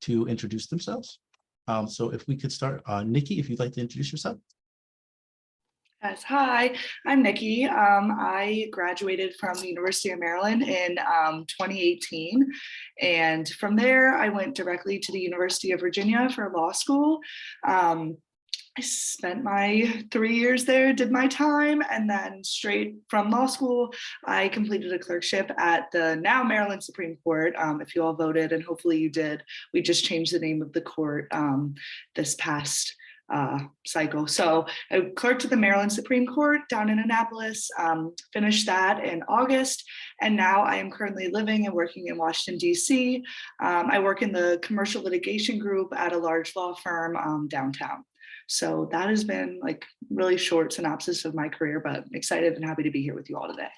to introduce themselves. So if we could start, Nikki, if you'd like to introduce yourself. Yes, hi, I'm Nikki. I graduated from the University of Maryland in 2018. And from there, I went directly to the University of Virginia for law school. I spent my 3 years there, did my time, and then straight from law school, I completed a clerkship at the now Maryland Supreme Court. If you all voted, and hopefully you did, we just changed the name of the court this past cycle. So I clerked at the Maryland Supreme Court down in Annapolis, finished that in August, and now I am currently living and working in Washington, D.C. I work in the commercial litigation group at a large law firm downtown. So that has been like really short synopsis of my career, but excited and happy to be here with you all today.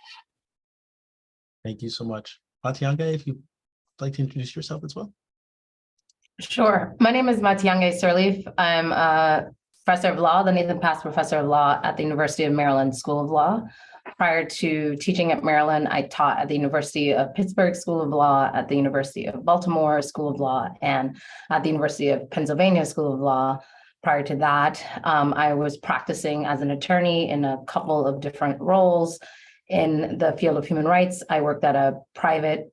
Thank you so much. Matiangai, if you'd like to introduce yourself as well. Sure. My name is Matiangai Sirleaf. I'm a professor of law, the Nathan Pass Professor of Law at the University of Maryland School of Law. Prior to teaching at Maryland, I taught at the University of Pittsburgh School of Law, at the University of Baltimore School of Law, and at the University of Pennsylvania School of Law. Prior to that, I was practicing as an attorney in a couple of different roles in the field of human rights. I worked at a private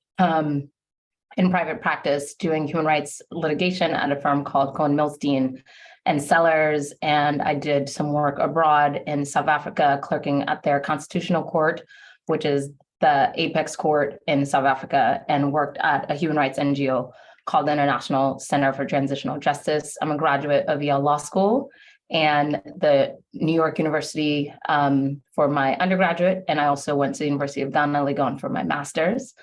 practice doing human rights litigation at a firm called Cohen Milstein and Sellers, and I did some work abroad in South Africa, clerking at their constitutional court, which is the apex court in South Africa, and worked at a human rights NGO called the International Center for Transitional Justice. I'm a graduate of Yale Law School and the New York University for my undergraduate, and I also went to the University of Ghana, Legon for my master's.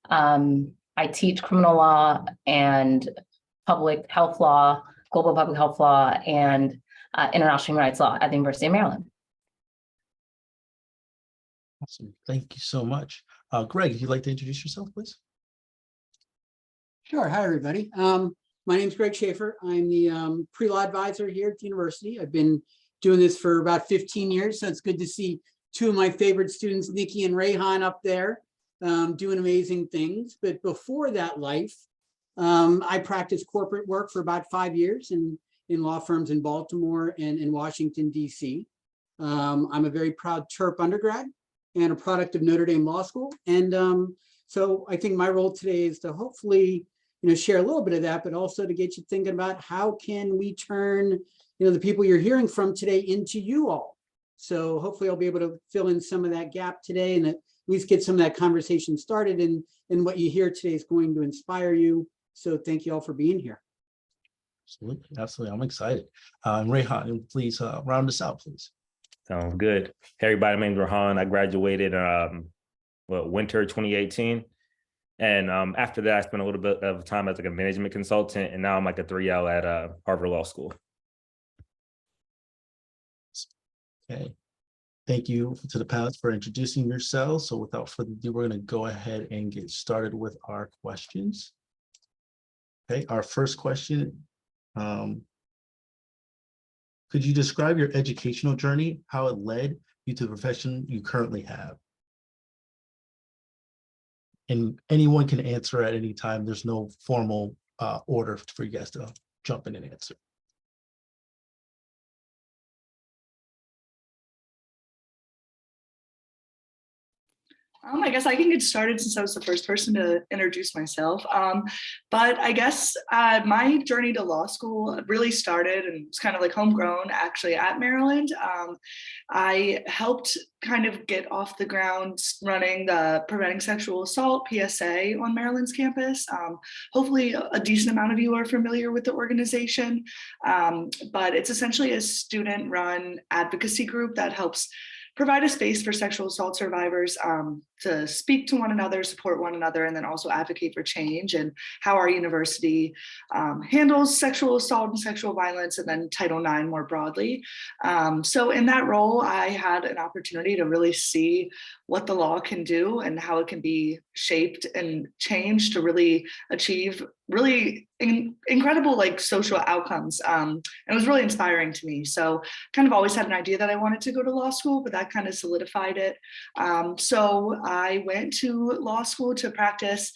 I teach criminal law and public health law, global public health law, and international human rights law at the University of Maryland. Awesome. Thank you so much. Greg, if you'd like to introduce yourself, please. Sure. Hi, everybody. My name is Greg Schaefer. I'm the pre-law advisor here at the university. I've been doing this for about 15 years, so it's good to see two of my favorite students, Nikki and Rehan, up there doing amazing things. But before that life, I practiced corporate work for about 5 years in law firms in Baltimore and in Washington, D.C. I'm a very proud Terp undergrad and a product of Notre Dame Law School. And so I think my role today is to hopefully share a little bit of that, but also to get you thinking about how can we turn, the people you're hearing from today into you all. So hopefully I'll be able to fill in some of that gap today and at least get some of that conversation started. And what you hear today is going to inspire you. So thank you all for being here. Absolutely. Absolutely. I'm excited. Rehan, please round us out, please. Sounds good. Hey, everybody, my name is Rohan. I graduated winter 2018. And after that, I spent a little bit of time as like a management consultant, and now I'm like a 3L at Harvard Law School. Okay. Thank you to the panelists for introducing yourselves. So without further ado, we're going to go ahead and get started with our questions. Okay, our first question. Could you describe your educational journey, how it led you to the profession you currently have? And anyone can answer at any time. There's no formal order for you guys to jump in and answer. I guess I can get started since I was the first person to introduce myself. But I guess my journey to law school really started and it's kind of like homegrown actually at Maryland. I helped kind of get off the ground running the Preventing Sexual Assault PSA on Maryland's campus. Hopefully a decent amount of you are familiar with the organization, but it's essentially a student-run advocacy group that helps provide a space for sexual assault survivors to speak to one another, support one another, and then also advocate for change and how our university handles sexual assault and sexual violence, and then Title IX more broadly. So in that role, I had an opportunity to really see what the law can do and how it can be shaped and changed to really achieve really incredible like social outcomes. It was really inspiring to me. So kind of always had an idea that I wanted to go to law school, but that kind of solidified it. So I went to law school to practice.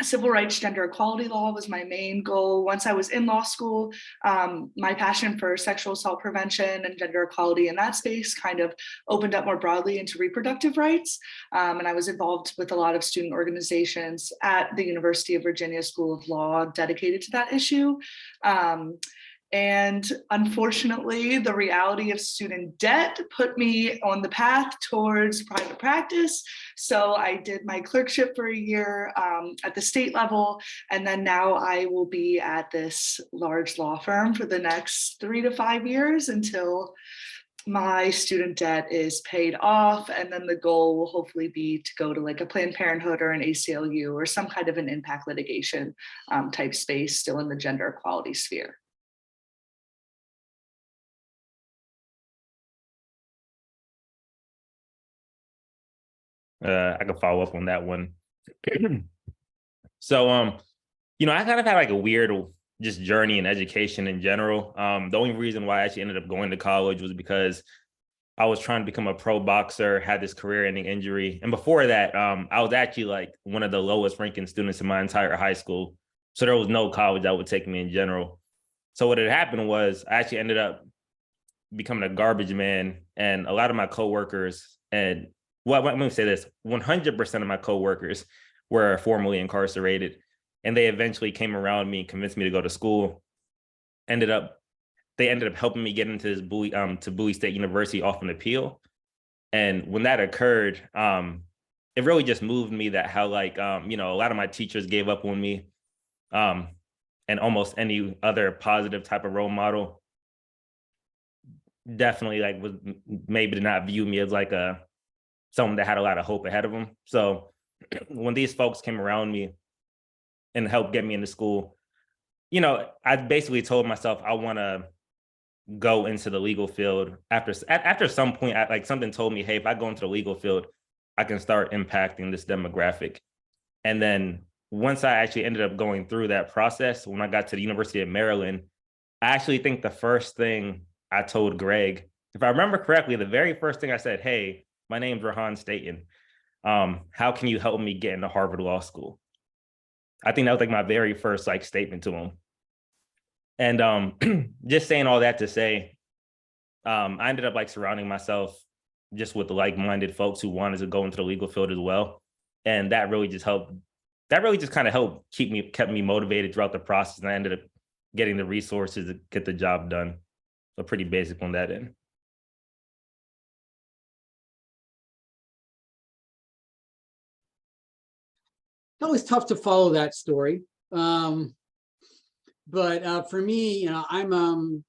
civil rights, gender equality law was my main goal. Once I was in law school, my passion for sexual assault prevention and gender equality in that space kind of opened up more broadly into reproductive rights. And I was involved with a lot of student organizations at the University of Virginia School of Law dedicated to that issue. And unfortunately, the reality of student debt put me on the path towards private practice. So I did my clerkship for a year at the state level. And then now I will be at this large law firm for the next 3 to 5 years until my student debt is paid off. And then the goal will hopefully be to go to like a Planned Parenthood or an ACLU or some kind of an impact litigation type space still in the gender equality sphere. I can follow up on that one. So, I kind of had like a weird just journey in education in general. The only reason why I actually ended up going to college was because I was trying to become a pro boxer, had this career-ending injury. And before that, I was actually like one of the lowest ranking students in my entire high school. So there was no college that would take me in general. So what had happened was I actually ended up becoming a garbage man, and a lot of my coworkers and let me say this, 100% of my coworkers were formerly incarcerated, and they eventually came around me and convinced me to go to school. They ended up helping me get into this Bowie State University off an appeal. And when that occurred, it really just moved me that how like, a lot of my teachers gave up on me, and almost any other positive type of role model definitely like was maybe did not view me as like someone that had a lot of hope ahead of them. So when these folks came around me and helped get me into school, I basically told myself I want to go into the legal field. After some point, like something told me, hey, if I go into the legal field, I can start impacting this demographic. And then once I actually ended up going through that process, when I got to the University of Maryland, I actually think the first thing I told Greg, if I remember correctly, the very first thing I said, hey, my name's Rohan Staton. How can you help me get into Harvard Law School? I think that was like my very first like statement to him. And just saying all that to say, I ended up like surrounding myself just with the like-minded folks who wanted to go into the legal field as well. And that really just helped. That really just kind of helped kept me motivated throughout the process. And I ended up getting the resources to get the job done. So pretty basic on that end. It's always tough to follow that story. But for me, I'm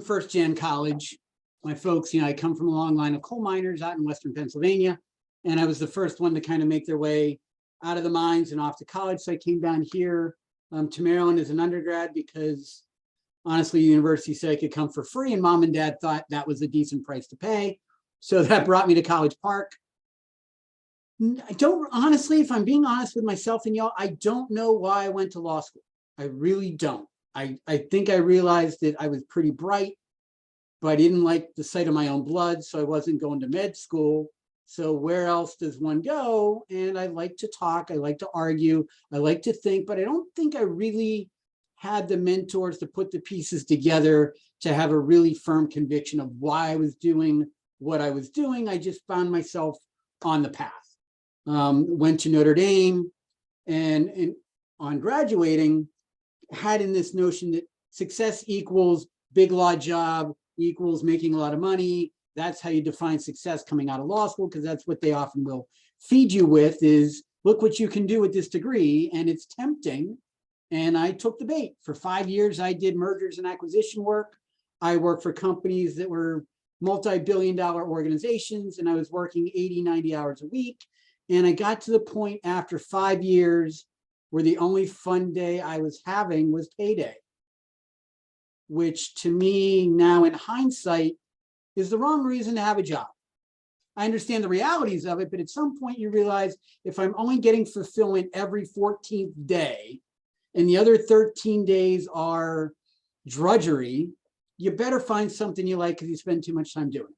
first gen college. My folks, I come from a long line of coal miners out in Western Pennsylvania, and I was the first one to kind of make their way out of the mines and off to college. So I came down here to Maryland as an undergrad because honestly, the university said I could come for free, and mom and dad thought that was a decent price to pay. So that brought me to College Park. I don't, honestly, if I'm being honest with myself and y'all, I don't know why I went to law school. I really don't. I think I realized that I was pretty bright, but I didn't like the sight of my own blood, so I wasn't going to med school. So where else does one go? And I like to talk, I like to argue, I like to think, but I don't think I really had the mentors to put the pieces together to have a really firm conviction of why I was doing what I was doing. I just found myself on the path. Went to Notre Dame, and on graduating, had in this notion that success equals big law job, equals making a lot of money. That's how you define success coming out of law school, because that's what they often will feed you with is, look what you can do with this degree, and it's tempting. And I took the bait. For 5 years, I did mergers and acquisition work. I worked for companies that were multi-billion-dollar organizations, and I was working 80, 90 hours a week. And I got to the point after 5 years where the only fun day I was having was payday, which to me now in hindsight is the wrong reason to have a job. I understand the realities of it, but at some point you realize if I'm only getting fulfillment every 14th day and the other 13 days are drudgery, you better find something you like because you spend too much time doing it.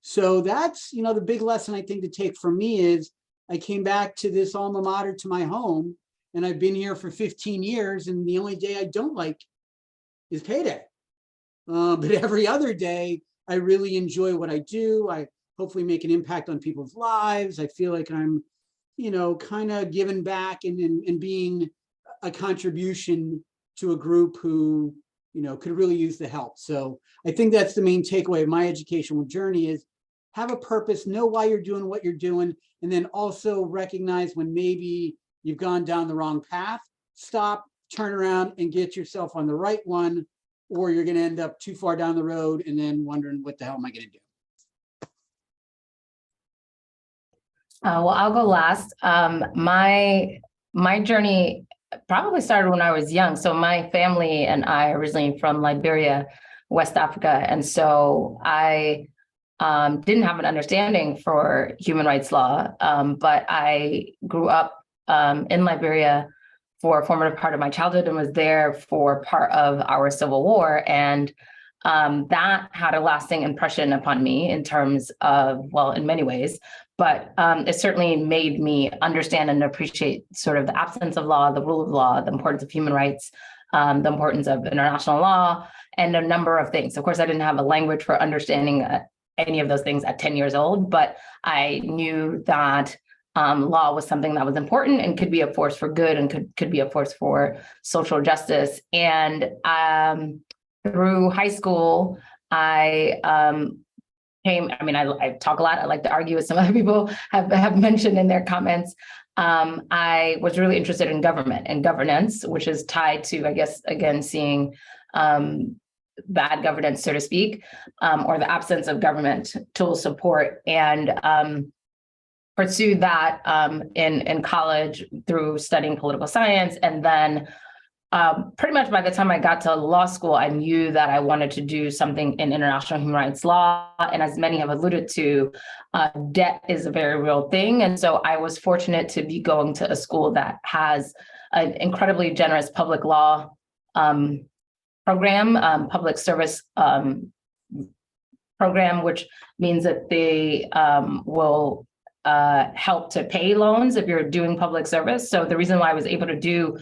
So that's, the big lesson I think to take from me is I came back to this alma mater, to my home, and I've been here for 15 years, and the only day I don't like is payday. But every other day, I really enjoy what I do. I hopefully make an impact on people's lives. I feel like I'm, kind of giving back and being a contribution to a group who, could really use the help. So I think that's the main takeaway of my educational journey is have a purpose, know why you're doing what you're doing, and then also recognize when maybe you've gone down the wrong path, stop, turn around and get yourself on the right one, or you're going to end up too far down the road and then wondering what the hell am I going to do? Well, I'll go last. My journey probably started when I was young. So my family and I are originally from Liberia, West Africa. And so I didn't have an understanding for human rights law, but I grew up in Liberia for a formative part of my childhood and was there for part of our Civil War. And that had a lasting impression upon me in terms of, well, in many ways, but it certainly made me understand and appreciate sort of the absence of law, the rule of law, the importance of human rights, the importance of international law, and a number of things. Of course, I didn't have a language for understanding any of those things at 10 years old, but I knew that law was something that was important and could be a force for good and could be a force for social justice. And through high school, I talk a lot. I like to argue with some other people have mentioned in their comments. I was really interested in government and governance, which is tied to, I guess, again, seeing bad governance, so to speak, or the absence of government tool support, and pursued that in college through studying political science. And then pretty much by the time I got to law school, I knew that I wanted to do something in international human rights law. And as many have alluded to, debt is a very real thing. And so I was fortunate to be going to a school that has an incredibly generous public law program, public service program, which means that they will help to pay loans if you're doing public service. So the reason why I was able to do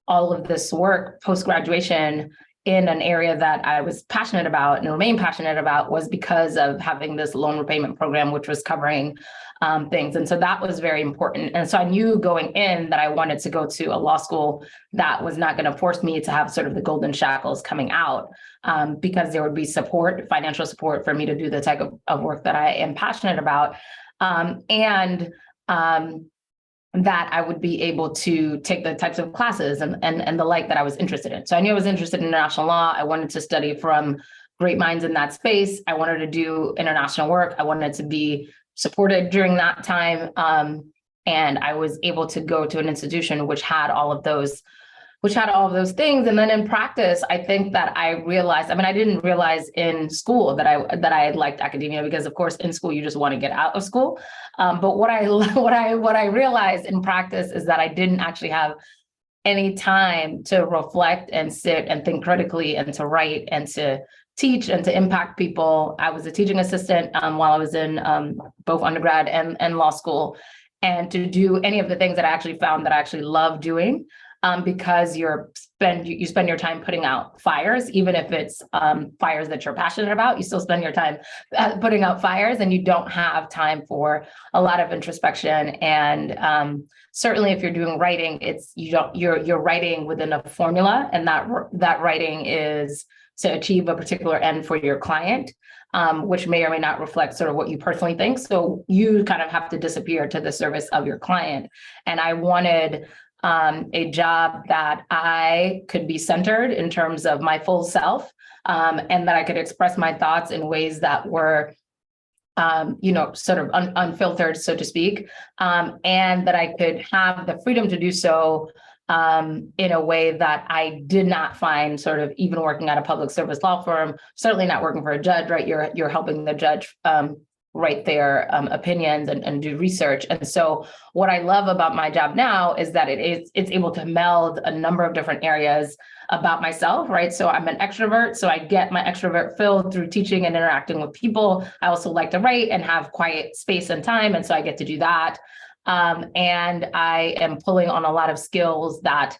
all of this work post-graduation in an area that I was passionate about and remain passionate about was because of having this loan repayment program, which was covering things. And so that was very important. And so I knew going in that I wanted to go to a law school that was not going to force me to have sort of the golden shackles coming out, because there would be support, financial support for me to do the type of work that I am passionate about. That I would be able to take the types of classes and the like that I was interested in. So I knew I was interested in international law. I wanted to study from great minds in that space. I wanted to do international work. I wanted to be supported during that time. And I was able to go to an institution which had all of those things. And then in practice, I think that I realized, I didn't realize in school that I liked academia, because of course in school you just want to get out of school. But what I realized in practice is that I didn't actually have any time to reflect and sit and think critically and to write and to teach and to impact people. I was a teaching assistant while I was in both undergrad and law school, and to do any of the things that I actually found that I actually love doing. Because you spend your time putting out fires, even if it's fires that you're passionate about, you still spend your time putting out fires, and you don't have time for a lot of introspection. And certainly, if you're doing writing, you're writing within a formula, and that writing is to achieve a particular end for your client, which may or may not reflect sort of what you personally think. So you kind of have to disappear to the service of your client. And I wanted a job that I could be centered in terms of my full self, and that I could express my thoughts in ways that were, sort of unfiltered, so to speak, and that I could have the freedom to do so in a way that I did not find sort of even working at a public service law firm, certainly not working for a judge, right? You're helping the judge write their opinions and do research. And so what I love about my job now is that it's able to meld a number of different areas about myself, right? So I'm an extrovert, so I get my extrovert filled through teaching and interacting with people. I also like to write and have quiet space and time, and so I get to do that. And I am pulling on a lot of skills that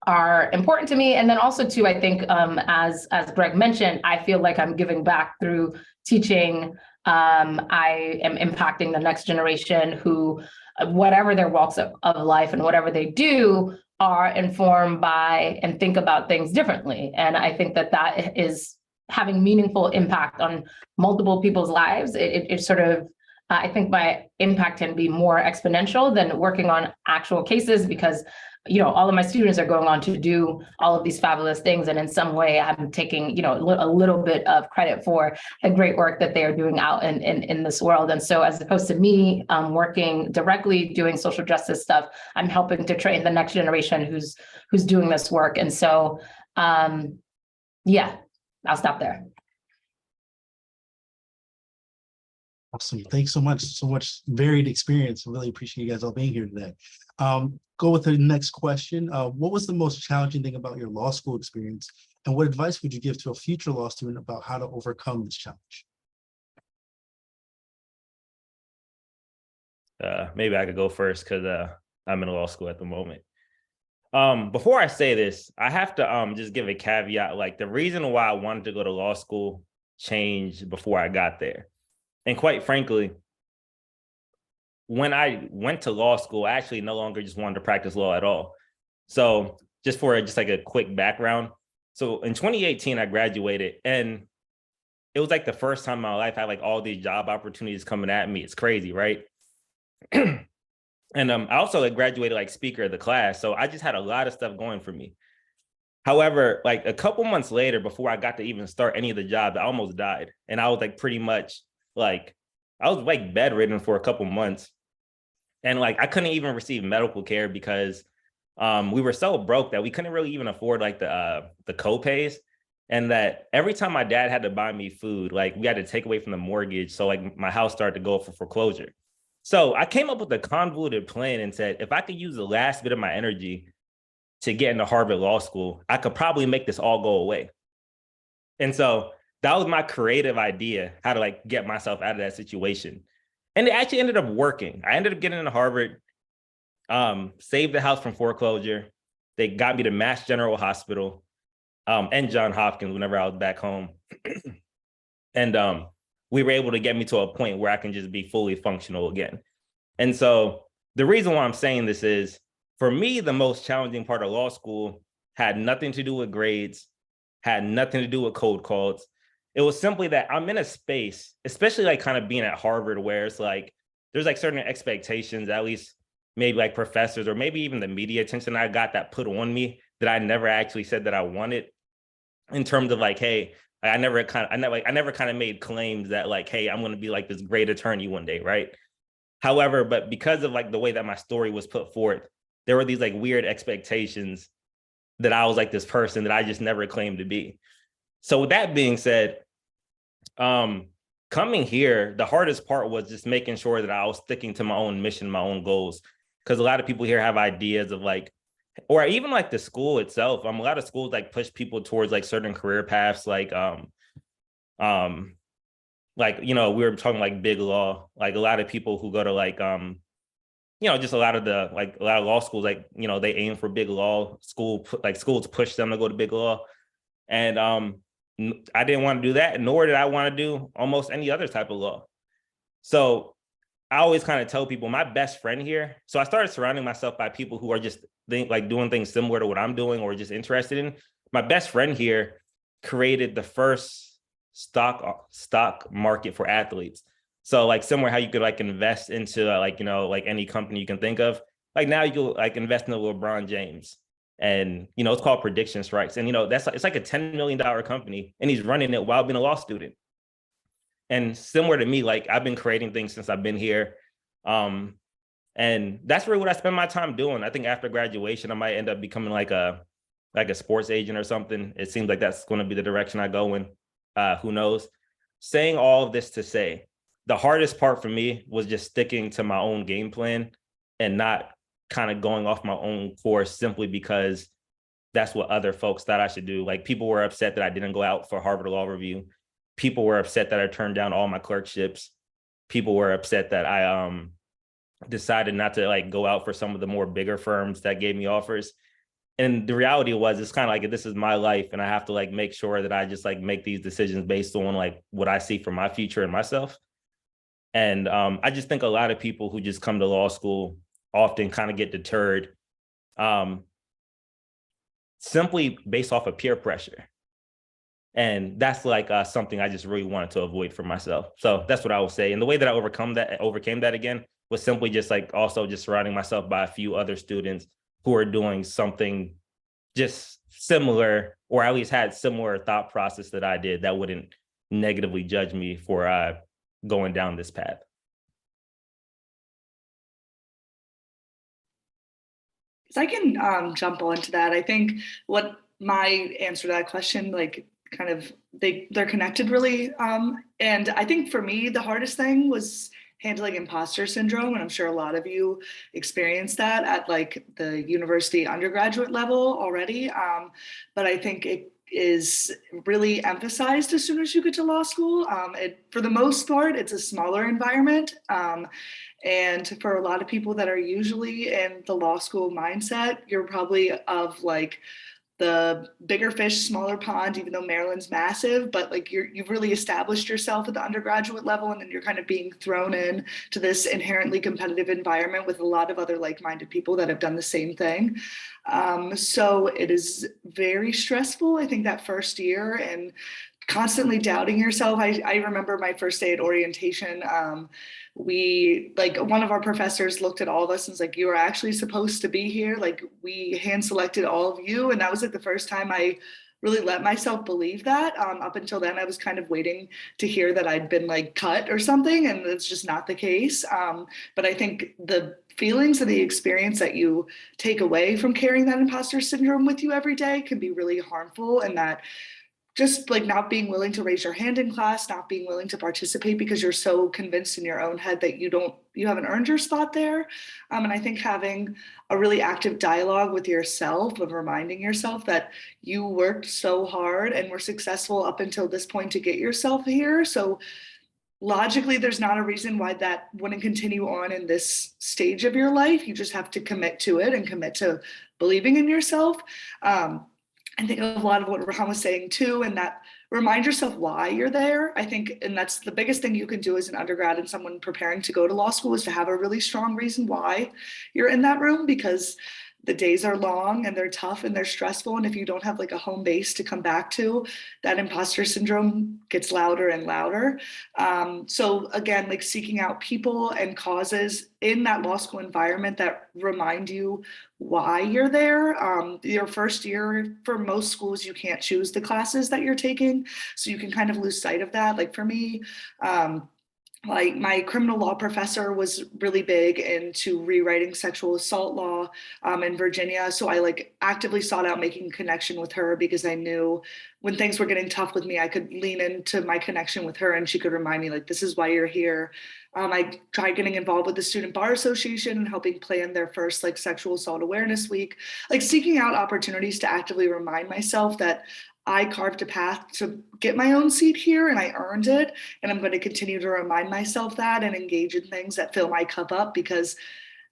are important to me. And then also too, I think, as Greg mentioned, I feel like I'm giving back through teaching. I am impacting the next generation who, whatever their walks of life and whatever they do, are informed by and think about things differently. And I think that that is having meaningful impact on multiple people's lives. It sort of, I think my impact can be more exponential than working on actual cases, because all of my students are going on to do all of these fabulous things. And in some way I'm taking, a little bit of credit for the great work that they are doing out in this world. And so as opposed to me working directly doing social justice stuff, I'm helping to train the next generation who's doing this work. And so, yeah, I'll stop there. Awesome. Thanks so much. So much varied experience. I really appreciate you guys all being here today. Go with the next question. What was the most challenging thing about your law school experience? And what advice would you give to a future law student about how to overcome this challenge? Maybe I could go first because I'm in law school at the moment. Before I say this, I have to just give a caveat. Like, the reason why I wanted to go to law school changed before I got there. And quite frankly, when I went to law school, I actually no longer just wanted to practice law at all. So just like a quick background. So in 2018, I graduated, and it was like the first time in my life I had like all these job opportunities coming at me. It's crazy, right? And I also graduated like speaker of the class. So I just had a lot of stuff going for me. However, like a couple months later, before I got to even start any of the jobs, I almost died. And I was like pretty much like, I was like bedridden for a couple months. And like, I couldn't even receive medical care because we were so broke that we couldn't really even afford like the co-pays. And that every time my dad had to buy me food, like we had to take away from the mortgage. So like my house started to go for foreclosure. So I came up with a convoluted plan and said, if I could use the last bit of my energy to get into Harvard Law School, I could probably make this all go away. And so that was my creative idea, how to like get myself out of that situation. And it actually ended up working. I ended up getting into Harvard, saved the house from foreclosure. They got me to Mass General Hospital and Johns Hopkins whenever I was back home. And we were able to get me to a point where I can just be fully functional again. And so the reason why I'm saying this is, for me, the most challenging part of law school had nothing to do with grades, had nothing to do with code calls. It was simply that I'm in a space, especially like kind of being at Harvard, where it's like, there's like certain expectations, at least maybe like professors or maybe even the media attention I got that put on me that I never actually said that I wanted, in terms of like, hey, I never kind of made claims that like, hey, I'm going to be like this great attorney one day, right? However, but because of like the way that my story was put forth, there were these like weird expectations that I was like this person that I just never claimed to be. So with that being said, coming here, the hardest part was just making sure that I was sticking to my own mission, my own goals. Because a lot of people here have ideas of like, or even like the school itself. A lot of schools like push people towards like certain career paths, like we were talking like big law. Like a lot of people who go to like just a lot of law schools, like, they aim for big law school, like schools push them to go to big law. And I didn't want to do that, nor did I want to do almost any other type of law. So I always kind of tell people my best friend here. So I started surrounding myself by people who are just doing things similar to what I'm doing or just interested in. My best friend here created the first stock market for athletes. So like similar how you could like invest into like any company you can think of. Like now you could like invest in LeBron James, and it's called Prediction Strikes. And it's like a $10 million company, and he's running it while being a law student. And similar to me, like I've been creating things since I've been here. And that's really what I spend my time doing. I think after graduation, I might end up becoming like a sports agent or something. It seems like that's going to be the direction I go in. Who knows? Saying all of this to say, the hardest part for me was just sticking to my own game plan and not kind of going off my own course simply because that's what other folks thought I should do. Like people were upset that I didn't go out for Harvard Law Review. People were upset that I turned down all my clerkships. people were upset that I decided not to like go out for some of the more bigger firms that gave me offers. And the reality was, it's kind of like, this is my life and I have to like make sure that I just like make these decisions based on like what I see for my future and myself. And I just think a lot of people who just come to law school often kind of get deterred simply based off of peer pressure. And that's like something I just really wanted to avoid for myself. So that's what I will say. And the way that I overcame that again was simply just like also just surrounding myself by a few other students who are doing something just similar, or at least had similar thought process that I did, that wouldn't negatively judge me for going down this path. So I can jump onto that. I think what my answer to that question, like kind of they're connected really. And I think for me, the hardest thing was handling imposter syndrome. And I'm sure a lot of you experienced that at like the university undergraduate level already. But I think it is really emphasized as soon as you get to law school. For the most part, it's a smaller environment. And for a lot of people that are usually in the law school mindset, you're probably of like the bigger fish, smaller pond, even though Maryland's massive, but like you've really established yourself at the undergraduate level, and then you're kind of being thrown in to this inherently competitive environment with a lot of other like-minded people that have done the same thing. So it is very stressful, I think, that first year, and constantly doubting yourself. I remember my first day at orientation. We like one of our professors looked at all of us and was like, you are actually supposed to be here. Like we hand selected all of you. And that was like the first time I really let myself believe that. Up until then, I was kind of waiting to hear that I'd been like cut or something. And it's just not the case. But I think the feelings and the experience that you take away from carrying that imposter syndrome with you every day can be really harmful, and that just like not being willing to raise your hand in class, not being willing to participate because you're so convinced in your own head that you haven't earned your spot there. And I think having a really active dialogue with yourself of reminding yourself that you worked so hard and were successful up until this point to get yourself here. So logically, there's not a reason why that wouldn't continue on in this stage of your life. You just have to commit to it and commit to believing in yourself. I think a lot of what Rehan was saying too, and that remind yourself why you're there. I think, and that's the biggest thing you can do as an undergrad and someone preparing to go to law school, is to have a really strong reason why you're in that room, because the days are long and they're tough and they're stressful. And if you don't have like a home base to come back to, that imposter syndrome gets louder and louder. So again, like seeking out people and causes in that law school environment that remind you why you're there. Your first year, for most schools, you can't choose the classes that you're taking. So you can kind of lose sight of that. Like for me, like my criminal law professor was really big into rewriting sexual assault law in Virginia. So I like actively sought out making a connection with her, because I knew when things were getting tough with me, I could lean into my connection with her and she could remind me like, this is why you're here. I tried getting involved with the Student Bar Association and helping plan their first like sexual assault awareness week, like seeking out opportunities to actively remind myself that I carved a path to get my own seat here and I earned it. And I'm going to continue to remind myself that and engage in things that fill my cup up, because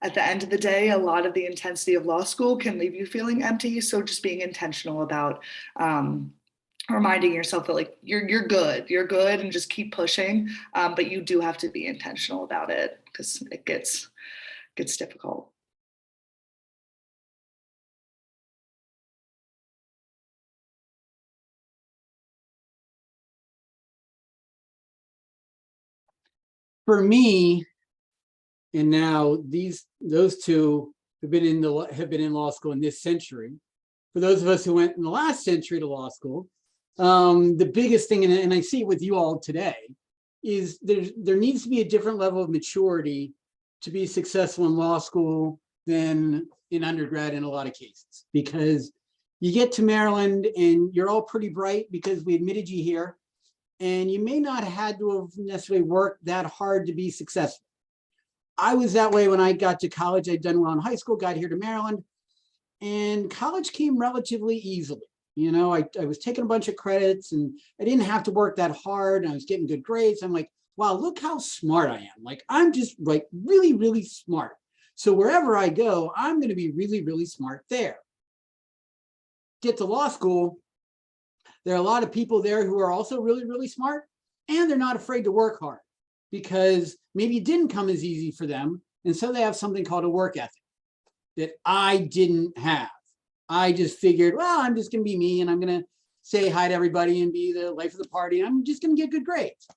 at the end of the day, a lot of the intensity of law school can leave you feeling empty. So just being intentional about reminding yourself that like you're good, and just keep pushing. But you do have to be intentional about it, because it gets difficult. For me, and now those two have been in law school in this century. For those of us who went in the last century to law school, the biggest thing, and I see it with you all today, is there needs to be a different level of maturity to be successful in law school than in undergrad in a lot of cases, because you get to Maryland and you're all pretty bright because we admitted you here, and you may not have had to have necessarily worked that hard to be successful. I was that way when I got to college. I'd done well in high school, got here to Maryland, and college came relatively easily. You know, I was taking a bunch of credits and I didn't have to work that hard, and I was getting good grades. I'm like, wow, look how smart I am. Like, I'm just like really, really smart. So wherever I go, I'm going to be really, really smart there. Get to law school, there are a lot of people there who are also really, really smart, and they're not afraid to work hard because maybe it didn't come as easy for them. And so they have something called a work ethic that I didn't have. I just figured, well, I'm just going to be me and I'm going to say hi to everybody and be the life of the party. I'm just going to get good grades.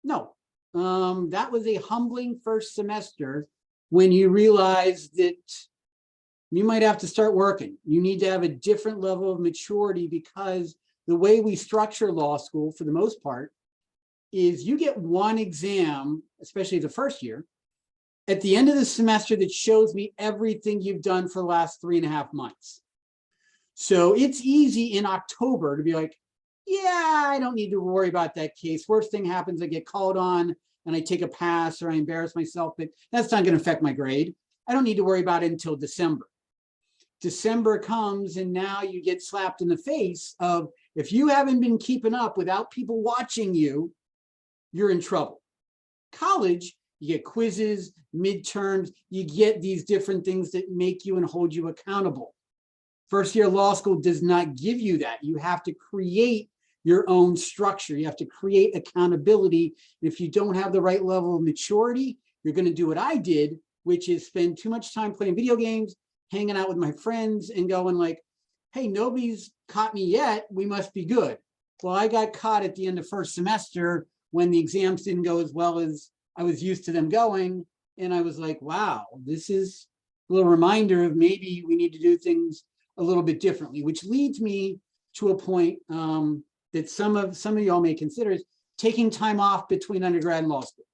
No, that was a humbling first semester when you realize that you might have to start working. You need to have a different level of maturity because the way we structure law school for the most part is you get one exam, especially the first year, at the end of the semester that shows me everything you've done for the last 3.5 months. So it's easy in October to be like, yeah, I don't need to worry about that case. Worst thing happens, I get called on and I take a pass or I embarrass myself, but that's not going to affect my grade. I don't need to worry about it until December. December comes and now you get slapped in the face of, if you haven't been keeping up without people watching you, you're in trouble. College, you get quizzes, midterms, you get these different things that make you and hold you accountable. First year law school does not give you that. You have to create your own structure. You have to create accountability. If you don't have the right level of maturity, you're going to do what I did, which is spend too much time playing video games, hanging out with my friends and going like, hey, nobody's caught me yet. We must be good. Well, I got caught at the end of first semester when the exams didn't go as well as I was used to them going. And I was like, wow, this is a little reminder of maybe we need to do things a little bit differently, which leads me to a point that some of y'all may consider is taking time off between undergrad and law school.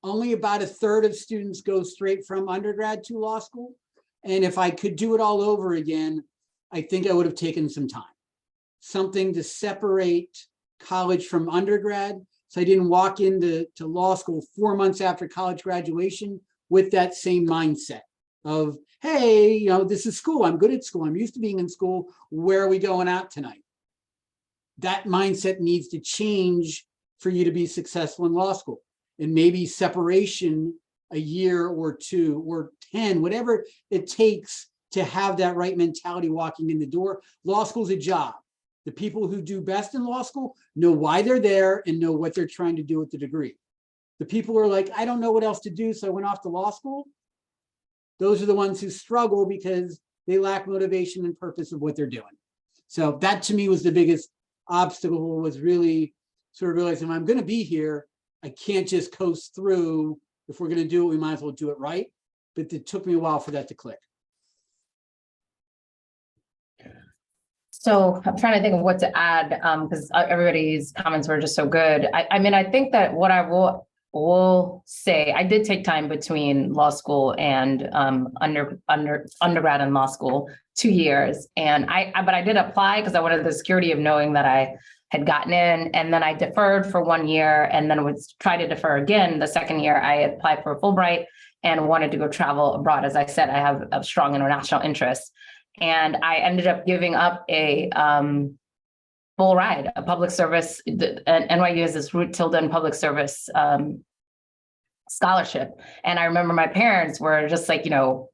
Only about 1/3 of students go straight from undergrad to law school. And if I could do it all over again, I think I would have taken some time. Something to separate college from undergrad. So I didn't walk into law school 4 months after college graduation with that same mindset of, hey, you know, this is school. I'm good at school. I'm used to being in school. Where are we going out tonight? That mindset needs to change for you to be successful in law school. And maybe separation a year or 2 or 10, whatever it takes to have that right mentality walking in the door. Law school is a job. The people who do best in law school know why they're there and know what they're trying to do with the degree. The people who are like, I don't know what else to do, so I went off to law school. Those are the ones who struggle because they lack motivation and purpose of what they're doing. So that to me was the biggest obstacle, was really sort of realizing, if I'm going to be here, I can't just coast through. If we're going to do it, we might as well do it right. But it took me a while for that to click. So I'm trying to think of what to add because everybody's comments were just so good. I mean, I think that what I will say, I did take time between law school and undergrad and law school, 2 years. And but I did apply because I wanted the security of knowing that I had gotten in, and then I deferred for 1 year and then would try to defer again. The second year I applied for a Fulbright and wanted to go travel abroad. As I said, I have a strong international interest. And I ended up giving up a full ride, a public service, NYU has this Ruth Tilden public service scholarship. And I remember my parents were just like, you know,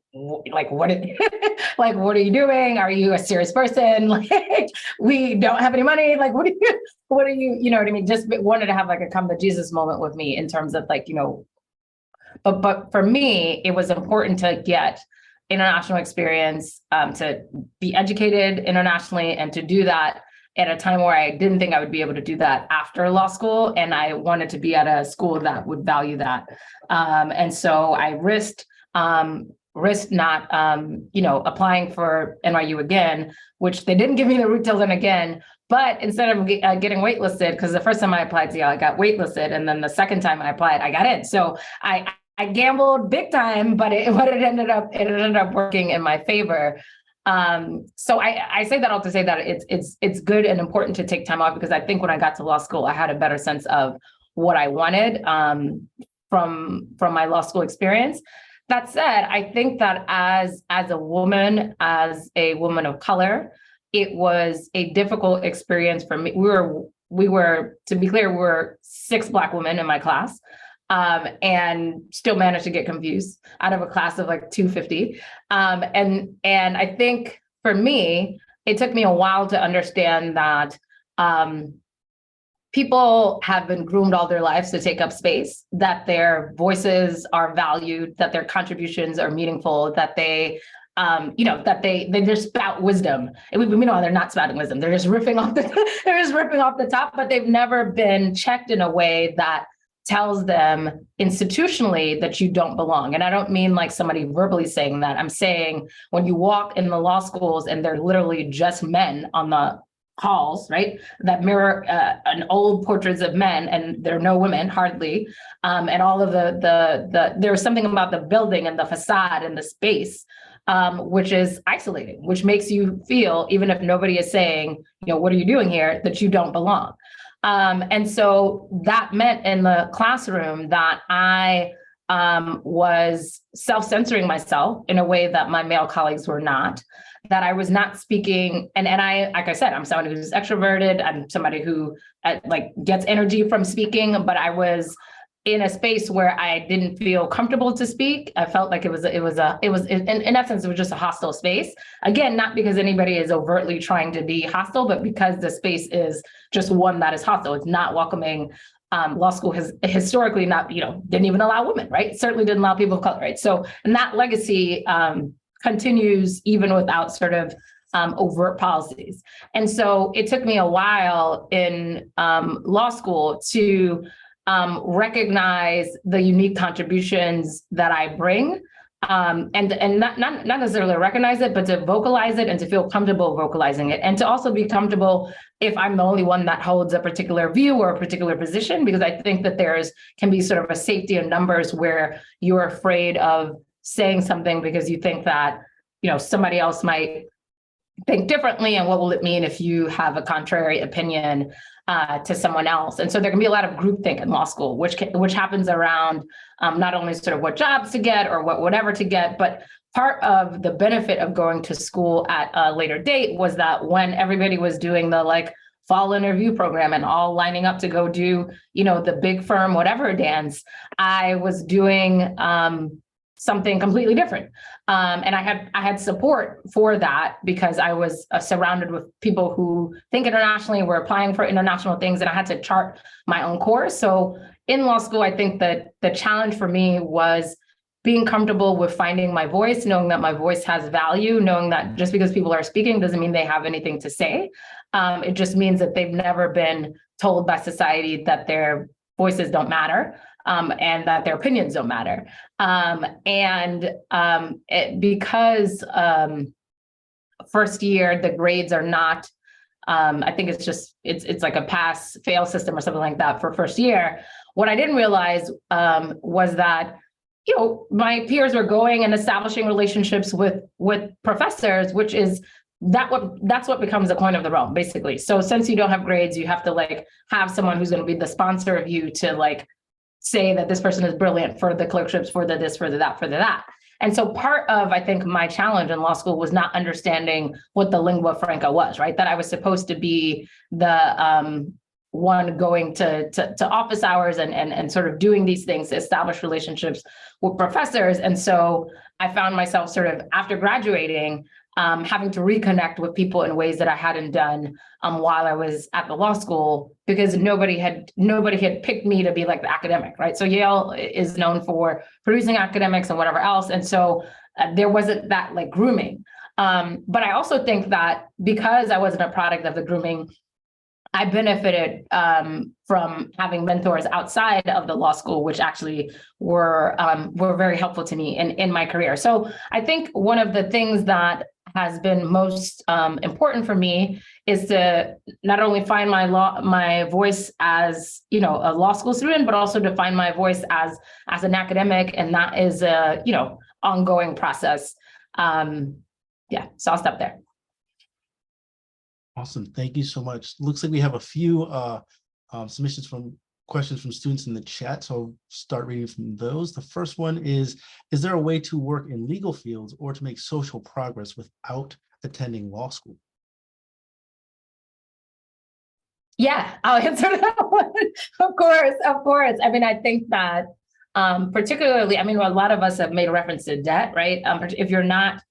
like, what are you doing? Are you a serious person? Like, we don't have any money. Like, what are you, you know what I mean? Just wanted to have like a come to Jesus moment with me in terms of like, you know, but for me, it was important to get international experience, to be educated internationally, and to do that at a time where I didn't think I would be able to do that after law school. And I wanted to be at a school that would value that. And so I risked not, you know, applying for NYU again, which they didn't give me the Ruth Tilden again. But instead of getting waitlisted, because the first time I applied to Yale, I got waitlisted. And then the second time I applied, I got in. So I gambled big time, but it ended up working in my favor. So I say that all to say that it's good and important to take time off, because I think when I got to law school, I had a better sense of what I wanted from my law school experience. That said, I think that as a woman of color, it was a difficult experience for me. to be clear, we're 6 Black women in my class, and still managed to get confused out of a class of like 250. And I think for me, it took me a while to understand that people have been groomed all their lives to take up space, that their voices are valued, that their contributions are meaningful, that they that they just spout wisdom. And we know they're not spouting wisdom. They're just ripping off the top, but they've never been checked in a way that tells them institutionally that you don't belong. And I don't mean like somebody verbally saying that. I'm saying when you walk in the law schools and they're literally just men on the halls, right, that mirror an old portraits of men, and there are no women hardly, and all of there's something about the building and the facade and the space, which is isolating, which makes you feel, even if nobody is saying, what are you doing here, that you don't belong. And so that meant in the classroom that I was self-censoring myself in a way that my male colleagues were not, that I was not speaking. And I, like I said, I'm somebody who's extroverted. I'm somebody who like gets energy from speaking, but I was in a space where I didn't feel comfortable to speak. I felt like it was in essence, it was just a hostile space. Again, not because anybody is overtly trying to be hostile, but because the space is just one that is hostile. It's not welcoming. Law school has historically not, didn't even allow women, right? Certainly didn't allow people of color, right? So, and that legacy continues even without sort of overt policies. And so it took me a while in law school to recognize the unique contributions that I bring, and not necessarily recognize it, but to vocalize it and to feel comfortable vocalizing it, and to also be comfortable if I'm the only one that holds a particular view or a particular position, because I think that can be sort of a safety in numbers where you're afraid of saying something because you think that, somebody else might think differently, and what will it mean if you have a contrary opinion to someone else. And so there can be a lot of groupthink in law school, which happens around not only sort of what jobs to get or whatever to get, but part of the benefit of going to school at a later date was that when everybody was doing the fall interview program and all lining up to go do, the big firm, whatever dance, I was doing something completely different. And I had support for that because I was surrounded with people who think internationally, were applying for international things, and I had to chart my own course. So in law school, I think that the challenge for me was being comfortable with finding my voice, knowing that my voice has value, knowing that just because people are speaking doesn't mean they have anything to say. It just means that they've never been told by society that their voices don't matter. And that their opinions don't matter. Because first year, the grades are not, I think it's like a pass fail system or something like that for first year. What I didn't realize was that, my peers were going and establishing relationships with professors, which is that's what becomes the coin of the realm, basically. So since you don't have grades, you have to have someone who's going to be the sponsor of you to say that this person is brilliant for the clerkships, for the this, for the that, for the that. And so part of, I think, my challenge in law school was not understanding what the lingua franca was, right? That I was supposed to be the one going to office hours and sort of doing these things to establish relationships with professors. And so I found myself sort of after graduating, having to reconnect with people in ways that I hadn't done while I was at the law school, because nobody had picked me to be like the academic, right? So Yale is known for producing academics and whatever else. And so there wasn't that grooming. But I also think that because I wasn't a product of the grooming, I benefited from having mentors outside of the law school, which actually were very helpful to me in my career. So I think one of the things that has been most important for me is to not only find my voice as a law school student, but also to find my voice as an academic, and that is a ongoing process. So I'll stop there. Awesome, thank you so much. Looks like we have a few submissions questions from students in the chat, so I'll start reading from those. The first one is there a way to work in legal fields or to make social progress without attending law school? Yeah, I'll answer that one. Of course, of course. I mean, I think that particularly, I mean, a lot of us have made reference to debt, right? If you're not,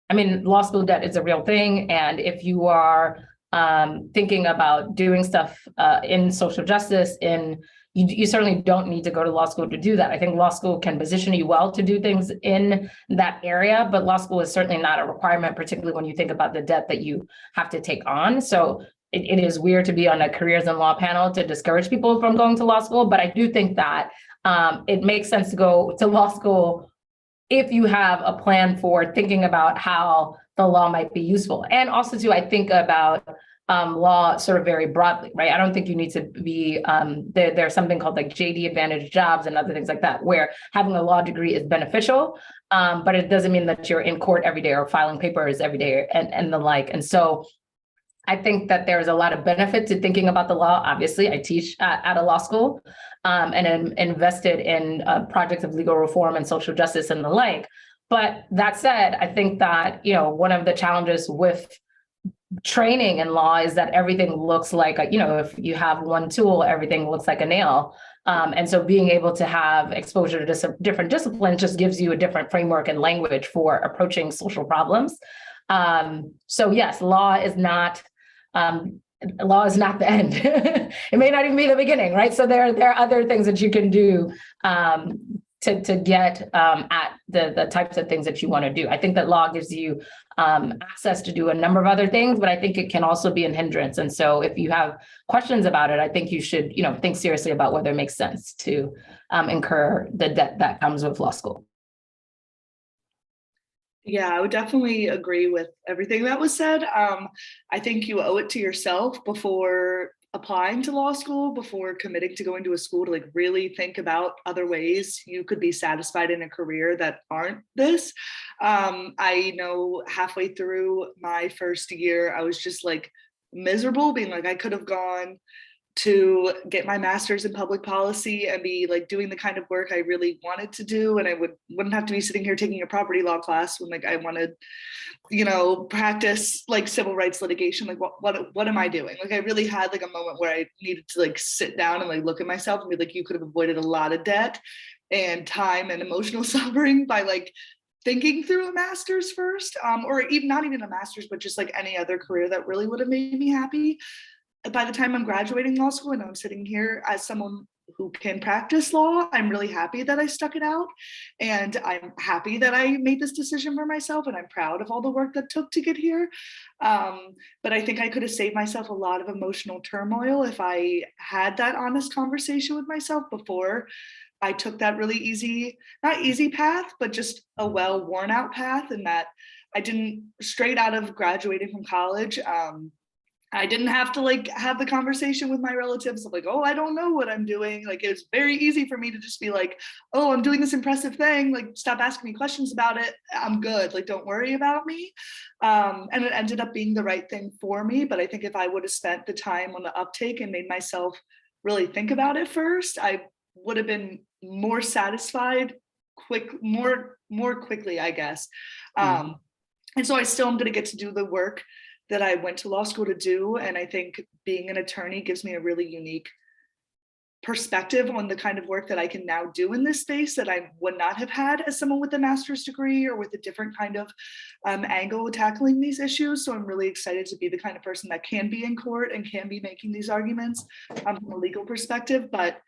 I mean, law school debt is a real thing. And if you are thinking about doing stuff in social justice, you certainly don't need to go to law school to do that. I think law school can position you well to do things in that area, but law school is certainly not a requirement, particularly when you think about the debt that you have to take on. So it is weird to be on a careers in law panel to discourage people from going to law school, but I do think that it makes sense to go to law school if you have a plan for thinking about how the law might be useful. And also too, I think about law sort of very broadly, right? I don't think you need to be, there's something called like JD advantage jobs and other things like that, where having a law degree is beneficial, but it doesn't mean that you're in court every day or filing papers every day and the like. And so I think that there's a lot of benefit to thinking about the law. Obviously, I teach at a law school and am invested in projects of legal reform and social justice and the like. But that said, I think that, you know, one of the challenges with training in law is that everything looks like, you know, if you have one tool, everything looks like a nail. And so being able to have exposure to different disciplines just gives you a different framework and language for approaching social problems. So yes, law is not the end. It may not even be the beginning, right? So there are other things that you can do to get at the types of things that you want to do. I think that law gives you access to do a number of other things, but I think it can also be a hindrance. And so if you have questions about it, I think you should, you know, think seriously about whether it makes sense to incur the debt that comes with law school. Yeah, I would definitely agree with everything that was said. I think you owe it to yourself before applying to law school, before committing to going to a school, to like really think about other ways you could be satisfied in a career that aren't this. I know halfway through my first year, I was just like miserable, being like, I could have gone to get my master's in public policy and be like doing the kind of work I really wanted to do, and I wouldn't have to be sitting here taking a property law class when like I wanted, you know, practice like civil rights litigation. Like what am I doing? Like I really had like a moment where I needed to like sit down and like look at myself and be like, you could have avoided a lot of debt and time and emotional suffering by like thinking through a master's first, or even not even a master's, but just like any other career that really would have made me happy. By the time I'm graduating law school and I'm sitting here as someone who can practice law, I'm really happy that I stuck it out. And I'm happy that I made this decision for myself. And I'm proud of all the work that took to get here. But I think I could have saved myself a lot of emotional turmoil if I had that honest conversation with myself before I took that really easy, not easy path, but just a well worn out path. And that I didn't, straight out of graduating from college, I didn't have to like have the conversation with my relatives of like, oh, I don't know what I'm doing. Like it was very easy for me to just be like, oh, I'm doing this impressive thing. Like stop asking me questions about it. I'm good. Like don't worry about me. And it ended up being the right thing for me. But I think if I would have spent the time on the uptake and made myself really think about it first, I would have been more satisfied more quickly, I guess. And so I still am going to get to do the work that I went to law school to do. And I think being an attorney gives me a really unique perspective on the kind of work that I can now do in this space that I would not have had as someone with a master's degree or with a different kind of angle tackling these issues. So I'm really excited to be the kind of person that can be in court and can be making these arguments from a legal perspective. But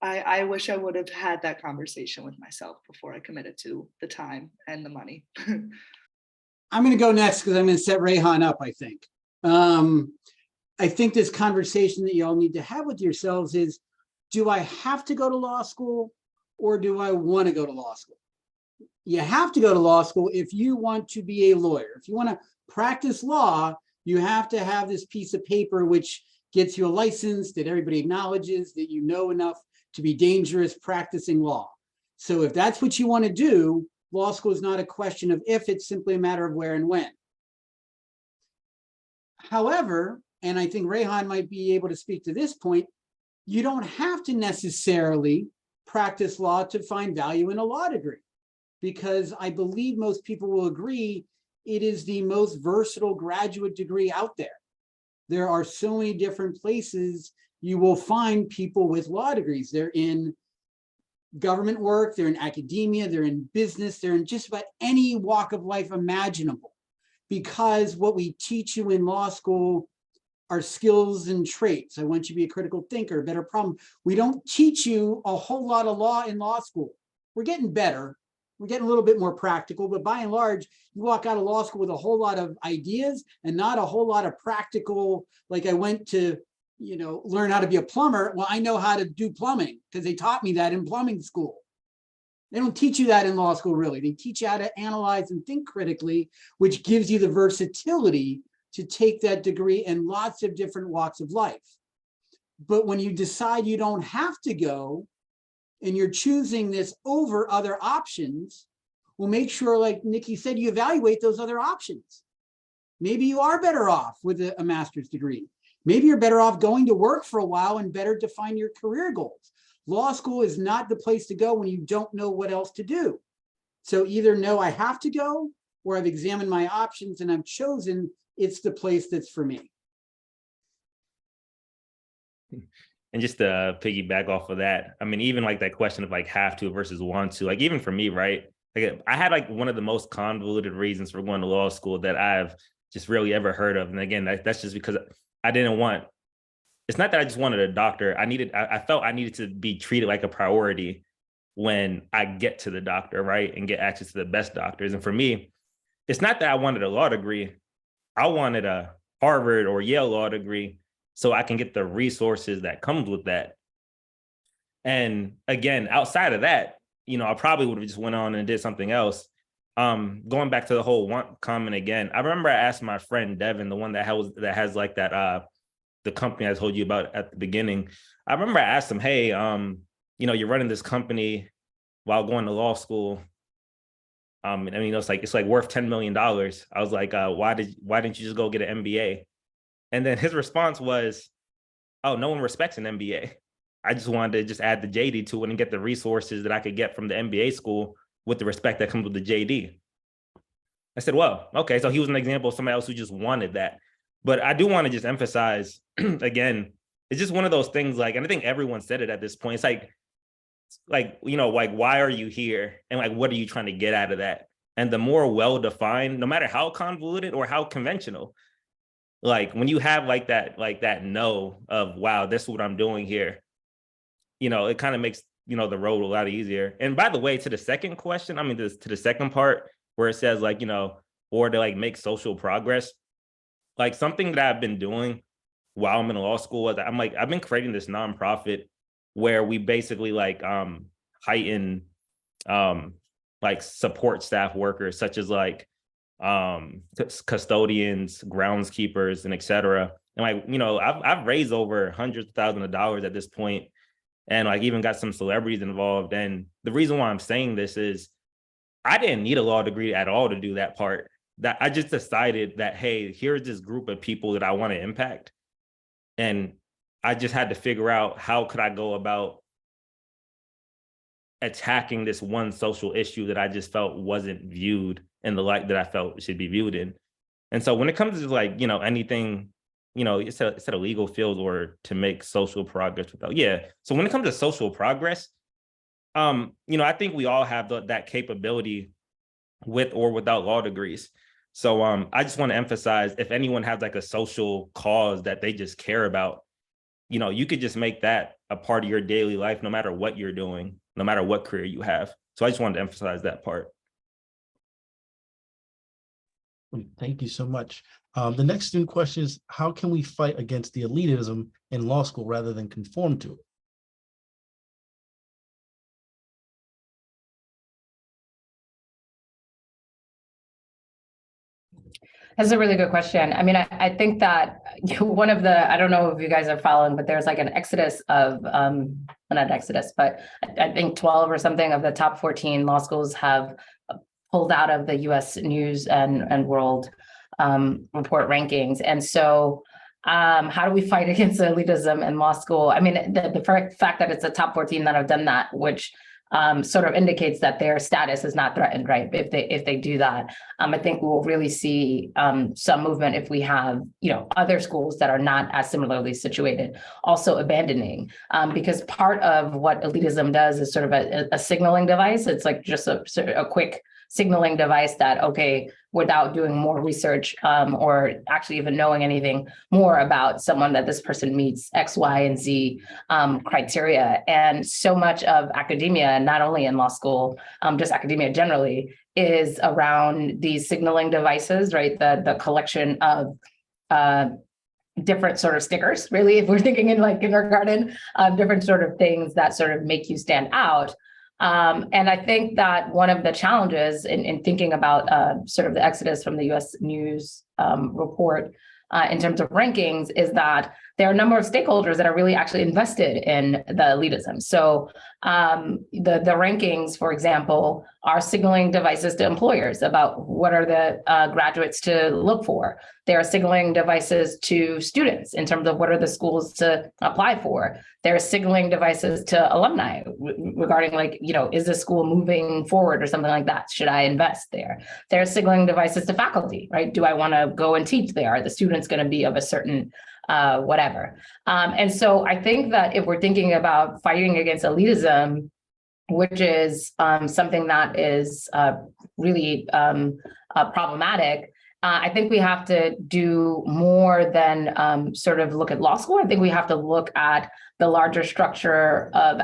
I wish I would have had that conversation with myself before I committed to the time and the money. I'm going to go next because I'm going to set Rehan up, I think. I think this conversation that you all need to have with yourselves is, do I have to go to law school or do I want to go to law school? You have to go to law school if you want to be a lawyer. If you want to practice law, you have to have this piece of paper which gets you a license that everybody acknowledges that you know enough to be dangerous practicing law. So if that's what you want to do, law school is not a question of if, it's simply a matter of where and when. However, and I think Rehan might be able to speak to this point, you don't have to necessarily practice law to find value in a law degree, because I believe most people will agree it is the most versatile graduate degree out there. there are so many different places you will find people with law degrees. They're in government work, they're in academia, they're in business, they're in just about any walk of life imaginable. Because what we teach you in law school are skills and traits. I want you to be a critical thinker, a better problem. We don't teach you a whole lot of law in law school. We're getting better. We're getting a little bit more practical, but by and large, you walk out of law school with a whole lot of ideas and not a whole lot of practical, like I went to, learn how to be a plumber. Well, I know how to do plumbing because they taught me that in plumbing school. They don't teach you that in law school, really. They teach you how to analyze and think critically, which gives you the versatility to take that degree in lots of different walks of life. But when you decide you don't have to go and you're choosing this over other options, well, make sure, like Nikki said, you evaluate those other options. Maybe you are better off with a master's degree. Maybe you're better off going to work for a while and better define your career goals. Law school is not the place to go when you don't know what else to do. So either know I have to go, or I've examined my options and I've chosen it's the place that's for me. And just to piggyback off of that, I mean, even like that question of like have to versus want to, like even for me, right? Like I had like one of the most convoluted reasons for going to law school that I've just really ever heard of. And again, that's just because I didn't want, it's not that I just wanted a doctor. I felt I needed to be treated like a priority when I get to the doctor, right? And get access to the best doctors. And for me, it's not that I wanted a law degree. I wanted a Harvard or Yale law degree so I can get the resources that comes with that. And again, outside of that, I probably would have just went on and did something else. Going back to the whole want comment again, I remember I asked my friend Devin, the one that has like that the company I told you about at the beginning. I remember I asked him, hey, you're running this company while going to law school. It's like worth $10 million. I was like, why didn't you just go get an MBA? And then his response was, oh, no one respects an MBA. I just wanted to just add the JD to it and get the resources that I could get from the MBA school with the respect that comes with the JD. I said, well, okay. So he was an example of somebody else who just wanted that. But I do want to just emphasize, again, it's just one of those things, like, and I think everyone said it at this point. It's like, why are you here? And like, what are you trying to get out of that? And the more well-defined, no matter how convoluted or how conventional, like when you have like that know of, wow, this is what I'm doing here, it kind of makes, the road a lot easier. And by the way, to the second question, to the second part where it says like, or to like make social progress, like something that I've been doing while I'm in law school is I've been creating this nonprofit where we basically like heighten like support staff workers such as like custodians, groundskeepers, and et cetera. And like, I've raised over hundreds of thousands of dollars at this point, and like even got some celebrities involved. And the reason why I'm saying this is I didn't need a law degree at all to do that part. That I just decided that, hey, here's this group of people that I want to impact. And I just had to figure out how could I go about attacking this one social issue that I just felt wasn't viewed in the light that I felt it should be viewed in. And so when it comes to like, anything, it's a legal field or to make social progress without, yeah. So when it comes to social progress, I think we all have that capability with or without law degrees. So I just want to emphasize, if anyone has like a social cause that they just care about, you could just make that a part of your daily life, no matter what you're doing, no matter what career you have. So I just wanted to emphasize that part. Thank you so much. The next student question is, how can we fight against the elitism in law school rather than conform to it? That's a really good question. I think that one of the, I don't know if you guys are following, but there's like an exodus of, not exodus, but I think 12 or something of the top 14 law schools have pulled out of the US News and World Report rankings. And so how do we fight against elitism in law school? The fact that it's the top 14 that have done that, which sort of indicates that their status is not threatened, right? If they do that, I think we'll really see some movement if we have, other schools that are not as similarly situated also abandoning, because part of what elitism does is sort of a signaling device. It's like just a quick signaling device that, okay, without doing more research or actually even knowing anything more about someone, that this person meets X, Y, and Z criteria. And so much of academia, not only in law school, just academia generally, is around these signaling devices, right? The collection of different sort of stickers, really, if we're thinking in like kindergarten, different sort of things that sort of make you stand out. And I think that one of the challenges in thinking about sort of the exodus from the US News report in terms of rankings is that there are a number of stakeholders that are really actually invested in the elitism. So the rankings, for example, are signaling devices to employers about what are the graduates to look for. They are signaling devices to students in terms of what are the schools to apply for. They're signaling devices to alumni regarding like, is the school moving forward or something like that? Should I invest there? They're signaling devices to faculty, right? Do I want to go and teach there? Are the students going to be of a certain whatever? And so I think that if we're thinking about fighting against elitism, which is something that is really problematic, I think we have to do more than sort of look at law school. I think we have to look at the larger structure of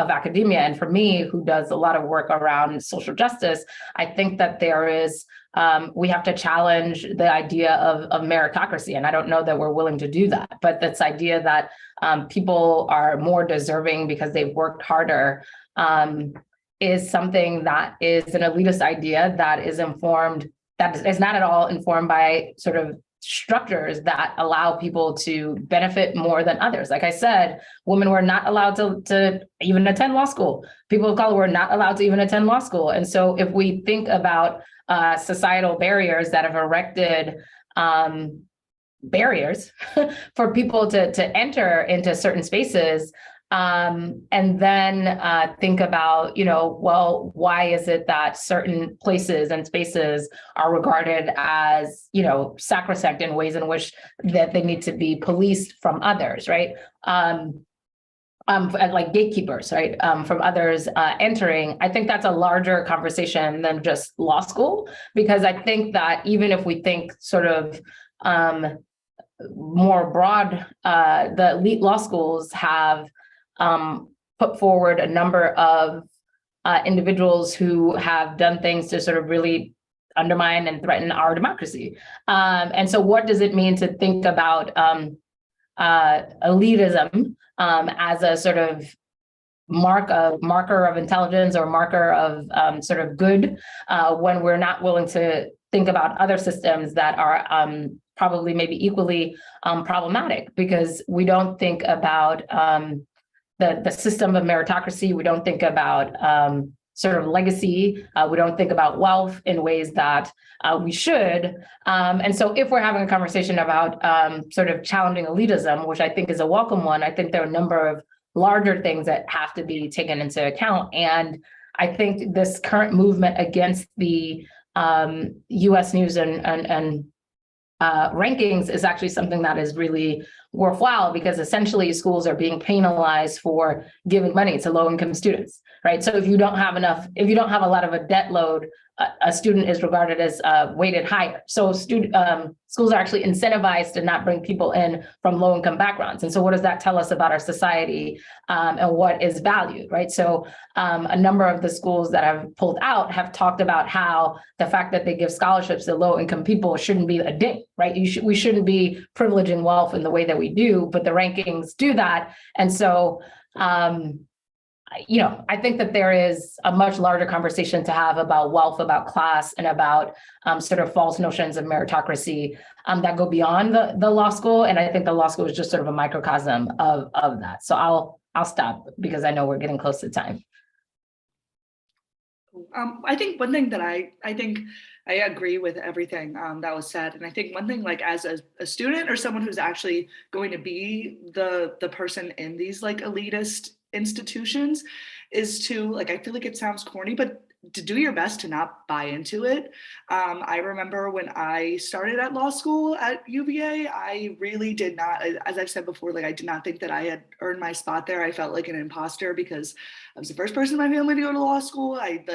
academia. And for me, who does a lot of work around social justice, I think that there is, we have to challenge the idea of meritocracy. And I don't know that we're willing to do that, but this idea that people are more deserving because they've worked harder is something that is an elitist idea that is informed, that is not at all informed by sort of structures that allow people to benefit more than others. Like I said, women were not allowed to even attend law school. People of color were not allowed to even attend law school. And so if we think about societal barriers that have erected barriers for people to enter into certain spaces, and then think about, well, why is it that certain places and spaces are regarded as, sacrosanct in ways in which that they need to be policed from others, right? Like gatekeepers, right? From others entering. I think that's a larger conversation than just law school, because I think that even if we think sort of more broad, the elite law schools have put forward a number of individuals who have done things to sort of really undermine and threaten our democracy. And so what does it mean to think about elitism as a sort of marker of intelligence or marker of sort of good when we're not willing to think about other systems that are probably maybe equally problematic, because we don't think about the system of meritocracy. We don't think about sort of legacy. We don't think about wealth in ways that we should. And so if we're having a conversation about sort of challenging elitism, which I think is a welcome one, I think there are a number of larger things that have to be taken into account. And I think this current movement against the US News and rankings is actually something that is really worthwhile, because essentially schools are being penalized for giving money to low-income students, right? So if you don't have a lot of a debt load, a student is regarded as weighted higher. So schools are actually incentivized to not bring people in from low-income backgrounds. And so what does that tell us about our society and what is valued, right? So a number of the schools that have pulled out have talked about how the fact that they give scholarships to low-income people shouldn't be a ding, right? We shouldn't be privileging wealth in the way that we do, but the rankings do that. And so I think that there is a much larger conversation to have about wealth, about class, and about sort of false notions of meritocracy that go beyond the law school. And I think the law school is just sort of a microcosm of that. So I'll stop because I know we're getting close to time. I think one thing that I think I agree with everything that was said. And I think one thing, like as a student or someone who's actually going to be the person in these like elitist institutions is to, like, I feel like it sounds corny, but to do your best to not buy into it. I remember when I started at law school at UVA, I really did not, as I've said before, like I did not think that I had earned my spot there. I felt like an imposter because I was the first person in my family to go to law school. I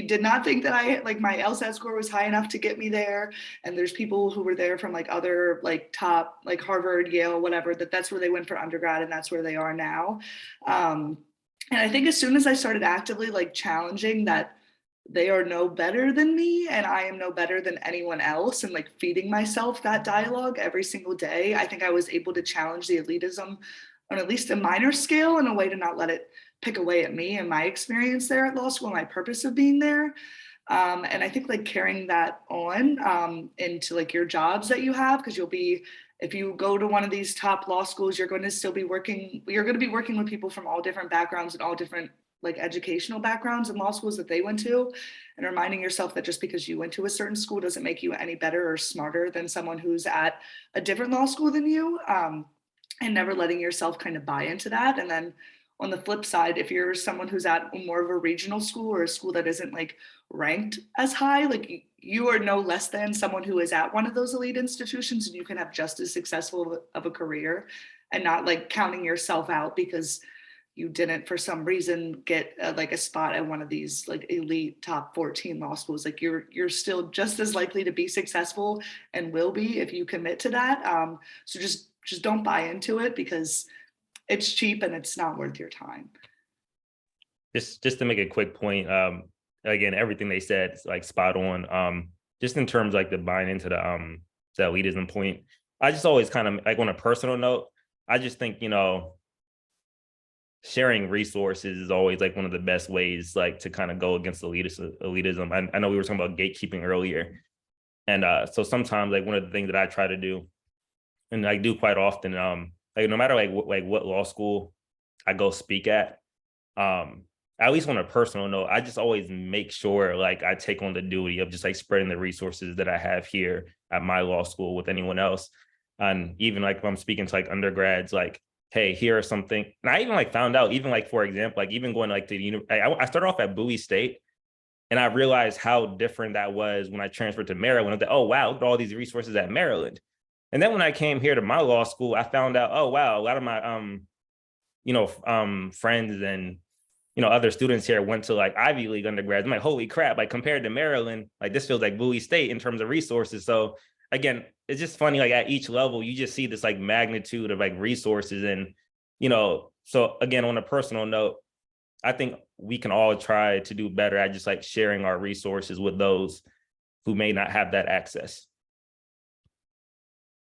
did not think that my LSAT score was high enough to get me there. And there's people who were there from like other like top, like Harvard, Yale, whatever, that's where they went for undergrad and that's where they are now. And I think as soon as I started actively like challenging that they are no better than me and I am no better than anyone else, and like feeding myself that dialogue every single day, I think I was able to challenge the elitism on at least a minor scale in a way to not let it pick away at me and my experience there at law school, my purpose of being there. And I think like carrying that on into like your jobs that you have, because you'll be, if you go to one of these top law schools, you're going to be working with people from all different backgrounds and all different like educational backgrounds and law schools that they went to, and reminding yourself that just because you went to a certain school doesn't make you any better or smarter than someone who's at a different law school than you, and never letting yourself kind of buy into that. And then on the flip side, if you're someone who's at more of a regional school or a school that isn't like ranked as high, like you are no less than someone who is at one of those elite institutions, and you can have just as successful of a career, and not like counting yourself out because you didn't for some reason get like a spot at one of these like elite top 14 law schools. Like you're still just as likely to be successful and will be if you commit to that. So just don't buy into it because it's cheap and it's not worth your time. Just to make a quick point, again, everything they said is like spot on. Just in terms of like the buying into the elitism point, I just always kind of like on a personal note, I just think, you know, sharing resources is always like one of the best ways like to kind of go against elitism. I know we were talking about gatekeeping earlier. And so sometimes like one of the things that I try to do, and I do quite often, like no matter like what law school I go speak at least on a personal note, I just always make sure like I take on the duty of just like spreading the resources that I have here at my law school with anyone else. And even like if I'm speaking to like undergrads, like, hey, here are something. And I even like found out, even like, for example, like even going like to the I started off at Bowie State, and I realized how different that was when I transferred to Maryland. I was like, oh, wow, look at all these resources at Maryland. And then when I came here to my law school, I found out, oh, wow, a lot of my, friends and, other students here went to like Ivy League undergrads. I'm like, holy crap, like compared to Maryland, like this feels like Bowie State in terms of resources. So again, it's just funny, like at each level, you just see this like magnitude of like resources. And, so again, on a personal note, I think we can all try to do better at just like sharing our resources with those who may not have that access.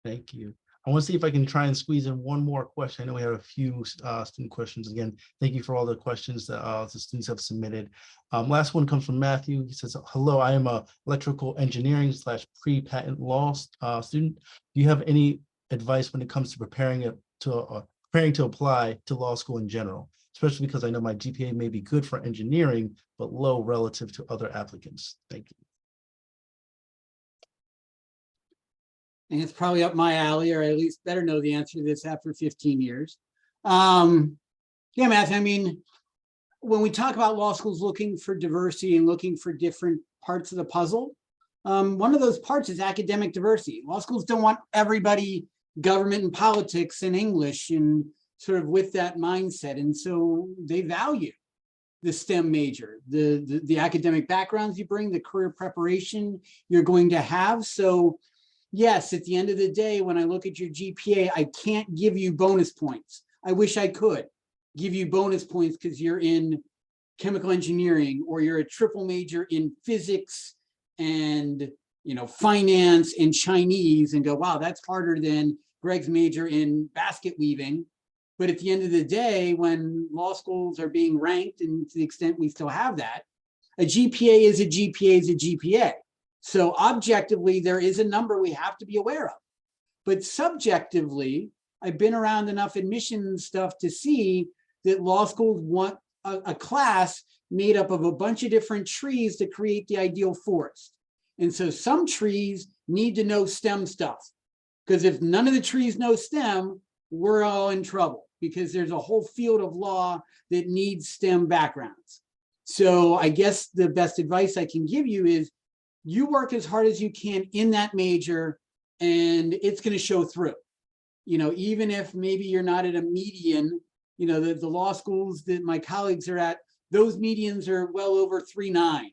Thank you. I want to see if I can try and squeeze in one more question. I know we have a few student questions. Again, thank you for all the questions that the students have submitted. Last one comes from Matthew. He says, hello, I am a electrical engineering / pre-patent law student. Do you have any advice when it comes to preparing to apply to law school in general? Especially because I know my GPA may be good for engineering, but low relative to other applicants. Thank you. And it's probably up my alley, or I at least better know the answer to this after 15 years. Yeah, Matthew, I mean, when we talk about law schools looking for diversity and looking for different parts of the puzzle, one of those parts is academic diversity. Law schools don't want everybody government and politics and English and sort of with that mindset. And so they value the STEM major, the academic backgrounds you bring, the career preparation you're going to have. So yes, at the end of the day, when I look at your GPA, I can't give you bonus points. I wish I could give you bonus points because you're in chemical engineering or you're a triple major in physics and finance and Chinese, and go, wow, that's harder than Greg's major in basket weaving. But at the end of the day, when law schools are being ranked, and to the extent we still have that, a GPA is a GPA is a GPA. So objectively, there is a number we have to be aware of. But subjectively, I've been around enough admissions stuff to see that law schools want a class made up of a bunch of different trees to create the ideal forest. And so some trees need to know STEM stuff, because if none of the trees know STEM, we're all in trouble. because there's a whole field of law that needs STEM backgrounds. So I guess the best advice I can give you is you work as hard as you can in that major, and it's going to show through. You know, even if maybe you're not at a median, you know, the law schools that my colleagues are at, those medians are well over 3.9.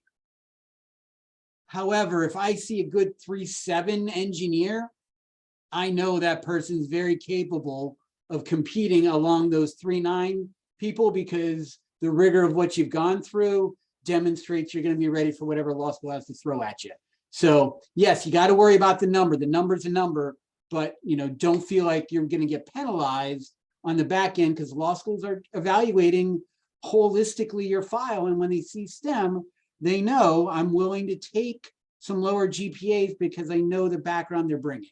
However, if I see a good 3.7 engineer, I know that person's very capable of competing along those 3.9 people, because the rigor of what you've gone through demonstrates you're going to be ready for whatever law school has to throw at you. So yes, you got to worry about the number. The number's a number, but you know, don't feel like you're going to get penalized on the back end, because law schools are evaluating holistically your file. And when they see STEM, they know I'm willing to take some lower GPAs because I know the background they're bringing.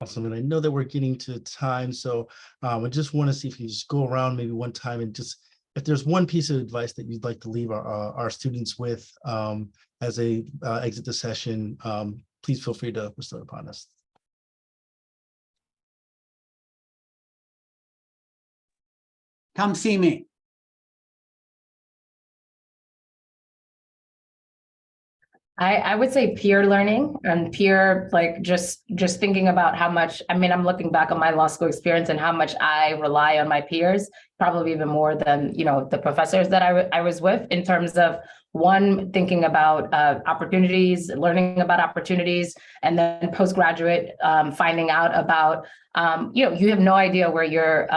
Awesome. And I know that we're getting to time. So I just want to see if you just go around maybe one time and just, if there's one piece of advice that you'd like to leave our students with as they exit the session, please feel free to bestow upon us. Come see me. I would say peer learning and peer, like just thinking about how much, I mean, I'm looking back on my law school experience and how much I rely on my peers, probably even more than, you know, the professors that I was with, in terms of one, thinking about opportunities, learning about opportunities, and then postgraduate, finding out about, you know, you have no idea where your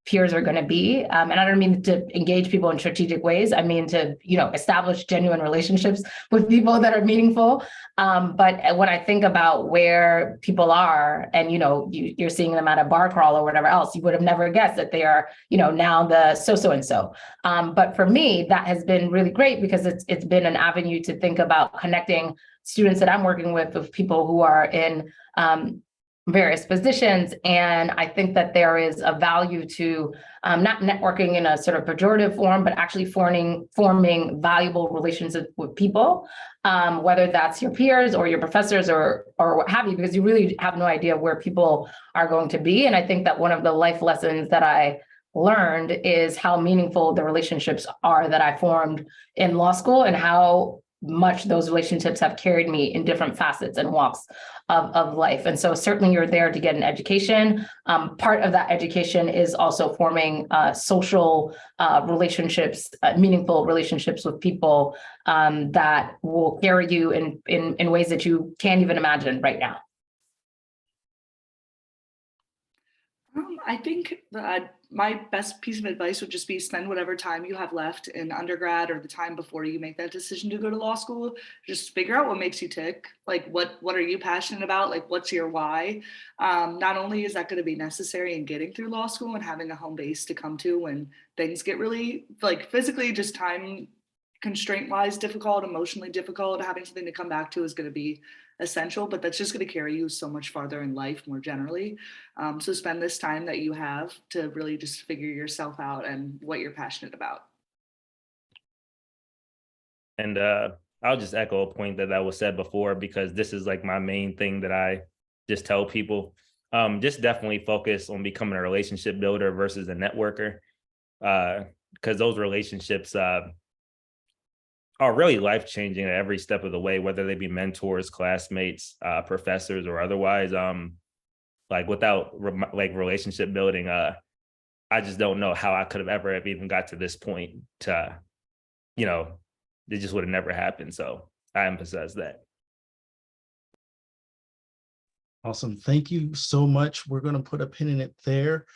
peers are going to be. And I don't mean to engage people in strategic ways. I mean to, you know, establish genuine relationships with people that are meaningful. But when I think about where people are, and, you know, you're seeing them at a bar crawl or whatever else, you would have never guessed that they are, you know, now the so-and-so. But for me, that has been really great, because it's been an avenue to think about connecting students that I'm working with people who are in various positions. And I think that there is a value to not networking in a sort of pejorative form, but actually forming valuable relationships with people, whether that's your peers or your professors or what have you, because you really have no idea where people are going to be. And I think that one of the life lessons that I learned is how meaningful the relationships are that I formed in law school, and how much those relationships have carried me in different facets and walks of life. And so certainly you're there to get an education. Part of that education is also forming social relationships, meaningful relationships with people that will carry you in ways that you can't even imagine right now. I think that my best piece of advice would just be spend whatever time you have left in undergrad or the time before you make that decision to go to law school. Just figure out what makes you tick. Like, what are you passionate about? Like, what's your why? Not only is that going to be necessary in getting through law school and having a home base to come to when things get really, like, physically just time constraint wise difficult, emotionally difficult, having something to come back to is going to be essential, but that's just going to carry you so much farther in life more generally. So spend this time that you have to really just figure yourself out and what you're passionate about. And I'll just echo a point that was said before, because this is like my main thing that I just tell people. Just definitely focus on becoming a relationship builder versus a networker, because those relationships are really life-changing at every step of the way, whether they be mentors, classmates, professors, or otherwise. Like without relationship building, I just don't know how I could have ever have even got to this point to, you know, it just would have never happened. So I emphasize that. Awesome. Thank you so much. We're going to put a pin in it there.